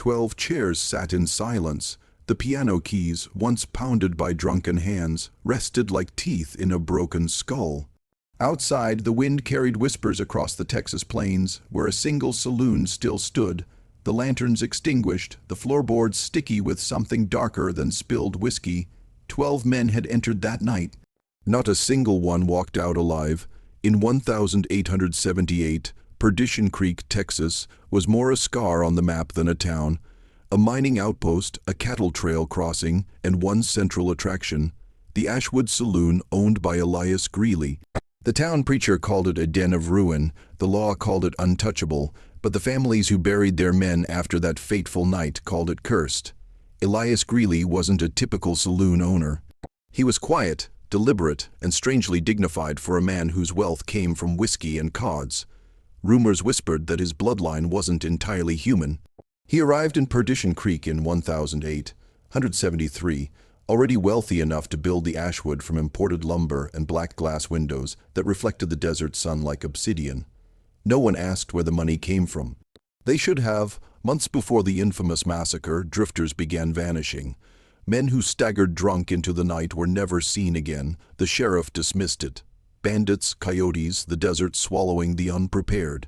12 chairs sat in silence. The piano keys, once pounded by drunken hands, rested like teeth in a broken skull. Outside, the wind carried whispers across the Texas plains, where a single saloon still stood, the lanterns extinguished, the floorboards sticky with something darker than spilled whiskey. 12 men had entered that night. Not a single one walked out alive. In 1878, Perdition Creek, Texas, was more a scar on the map than a town. A mining outpost, a cattle trail crossing, and one central attraction, the Ashwood Saloon owned by Elias Greeley. The town preacher called it a den of ruin, the law called it untouchable, but the families who buried their men after that fateful night called it cursed. Elias Greeley wasn't a typical saloon owner. He was quiet, deliberate, and strangely dignified for a man whose wealth came from whiskey and cods. Rumors whispered that his bloodline wasn't entirely human. He arrived in Perdition Creek in 1873, already wealthy enough to build the Ashwood from imported lumber and black glass windows that reflected the desert sun like obsidian. No one asked where the money came from. They should have. Months before the infamous massacre, drifters began vanishing. Men who staggered drunk into the night were never seen again. The sheriff dismissed it. Bandits, coyotes, the desert swallowing the unprepared.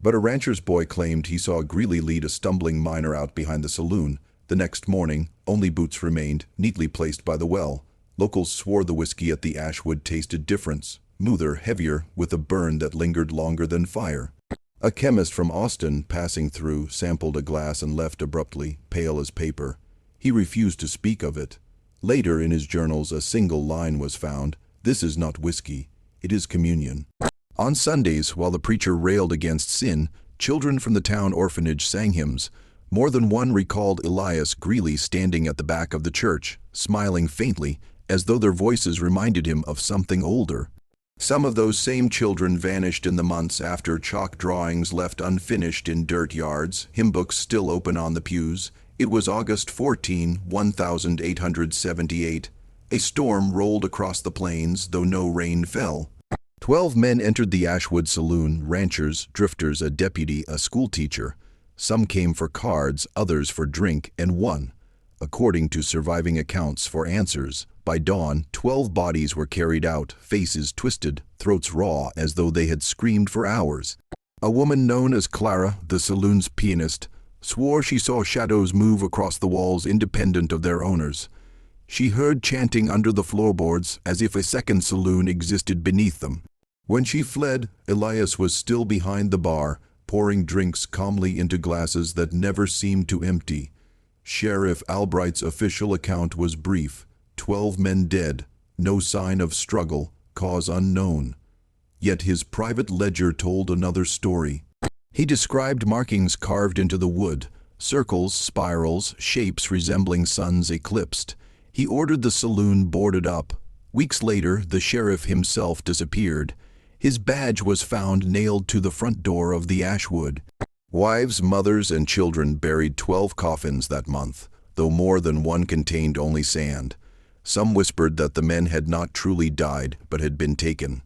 But a rancher's boy claimed he saw Greeley lead a stumbling miner out behind the saloon. The next morning, only boots remained, neatly placed by the well. Locals swore the whiskey at the Ashwood tasted different, smoother, heavier, with a burn that lingered longer than fire. A chemist from Austin, passing through, sampled a glass and left abruptly, pale as paper. He refused to speak of it. Later in his journals a single line was found: "This is not whiskey, it is communion." On Sundays, while the preacher railed against sin, children from the town orphanage sang hymns. More than one recalled Elias Greeley standing at the back of the church, smiling faintly, as though their voices reminded him of something older. Some of those same children vanished in the months after, chalk drawings left unfinished in dirt yards, hymn books still open on the pews. It was August 14, 1878. A storm rolled across the plains, though no rain fell. 12 men entered the Ashwood Saloon, ranchers, drifters, a deputy, a schoolteacher. Some came for cards, others for drink, and one, according to surviving accounts, for answers. By dawn, 12 bodies were carried out, faces twisted, throats raw, as though they had screamed for hours. A woman known as Clara, the saloon's pianist, swore she saw shadows move across the walls independent of their owners. She heard chanting under the floorboards as if a second saloon existed beneath them. When she fled, Elias was still behind the bar, pouring drinks calmly into glasses that never seemed to empty. Sheriff Albright's official account was brief: 12 men dead, no sign of struggle, cause unknown. Yet his private ledger told another story. He described markings carved into the wood, circles, spirals, shapes resembling suns eclipsed. He ordered the saloon boarded up. Weeks later, the sheriff himself disappeared. His badge was found nailed to the front door of the Ashwood. Wives, mothers, and children buried 12 coffins that month, though more than one contained only sand. Some whispered that the men had not truly died, but had been taken.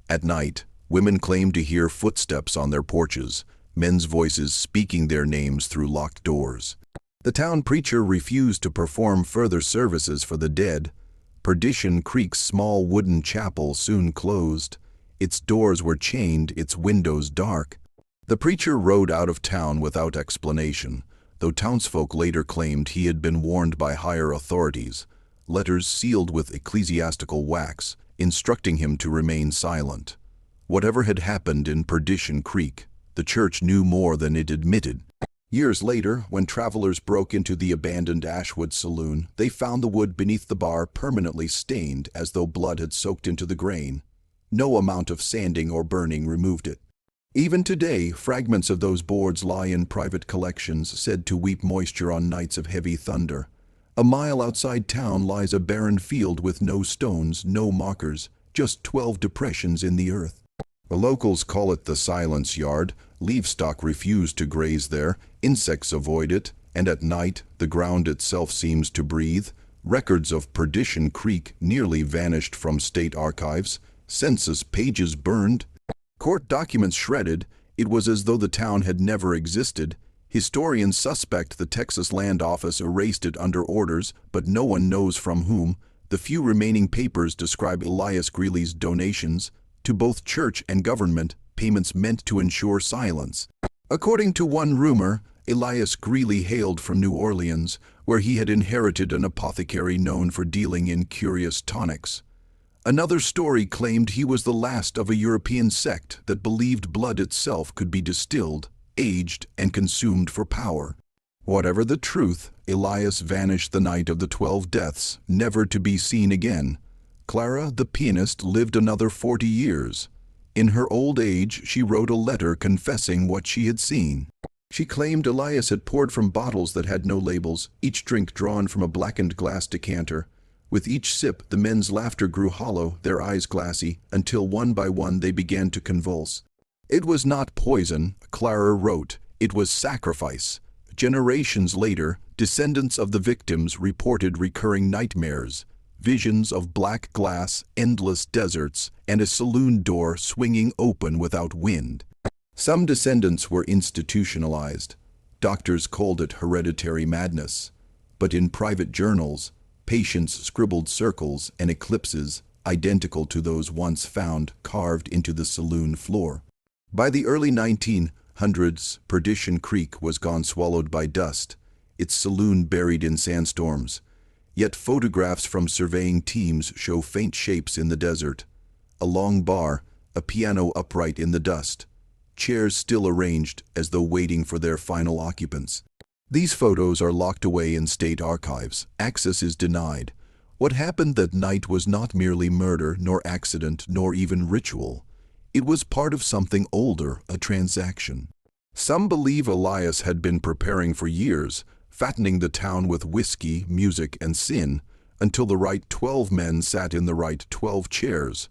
At night, women claimed to hear footsteps on their porches, men's voices speaking their names through locked doors. The town preacher refused to perform further services for the dead. Perdition Creek's small wooden chapel soon closed. Its doors were chained, its windows dark. The preacher rode out of town without explanation, though townsfolk later claimed he had been warned by higher authorities, letters sealed with ecclesiastical wax, instructing him to remain silent. Whatever had happened in Perdition Creek, the church knew more than it admitted. Years later, when travelers broke into the abandoned Ashwood Saloon, they found the wood beneath the bar permanently stained as though blood had soaked into the grain. No amount of sanding or burning removed it. Even today, fragments of those boards lie in private collections, said to weep moisture on nights of heavy thunder. A mile outside town lies a barren field with no stones, no markers, just 12 depressions in the earth. The locals call it the Silence Yard. Livestock refuse to graze there, insects avoid it, and at night the ground itself seems to breathe. Records of Perdition Creek nearly vanished from state archives, census pages burned, court documents shredded. It was as though the town had never existed. Historians suspect the Texas Land Office erased it under orders, but no one knows from whom. The few remaining papers describe Elias Greeley's donations to both church and government, payments meant to ensure silence. According to one rumor, Elias Greeley hailed from New Orleans, where he had inherited an apothecary known for dealing in curious tonics. Another story claimed he was the last of a European sect that believed blood itself could be distilled, aged, and consumed for power. Whatever the truth, Elias vanished the night of the 12 deaths, never to be seen again. Clara, the pianist, lived another 40 years. In her old age, she wrote a letter confessing what she had seen. She claimed Elias had poured from bottles that had no labels, each drink drawn from a blackened glass decanter. With each sip, the men's laughter grew hollow, their eyes glassy, until one by one they began to convulse. It was not poison, Clara wrote, it was sacrifice. Generations later, descendants of the victims reported recurring nightmares, visions of black glass, endless deserts, and a saloon door swinging open without wind. Some descendants were institutionalized. Doctors called it hereditary madness. But in private journals, patients scribbled circles and eclipses identical to those once found carved into the saloon floor. By the early 1900s, Perdition Creek was gone swallowed by dust, its saloon buried in sandstorms. Yet photographs from surveying teams show faint shapes in the desert. A long bar, a piano upright in the dust, chairs still arranged as though waiting for their final occupants. These photos are locked away in state archives. Access is denied. What happened that night was not merely murder, nor accident, nor even ritual. It was part of something older, a transaction. Some believe Elias had been preparing for years, fattening the town with whiskey, music, and sin, until the right 12 men sat in the right 12 chairs.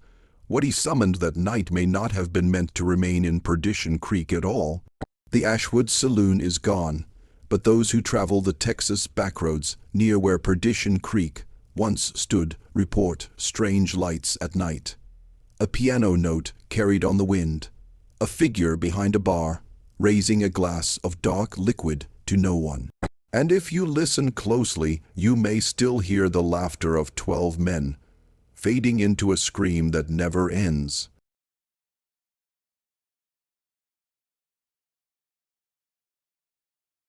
What he summoned that night may not have been meant to remain in Perdition Creek at all. The Ashwood Saloon is gone, but those who travel the Texas backroads near where Perdition Creek once stood report strange lights at night. A piano note carried on the wind, a figure behind a bar, raising a glass of dark liquid to no one. And if you listen closely, you may still hear the laughter of 12 men, fading into a scream that never ends.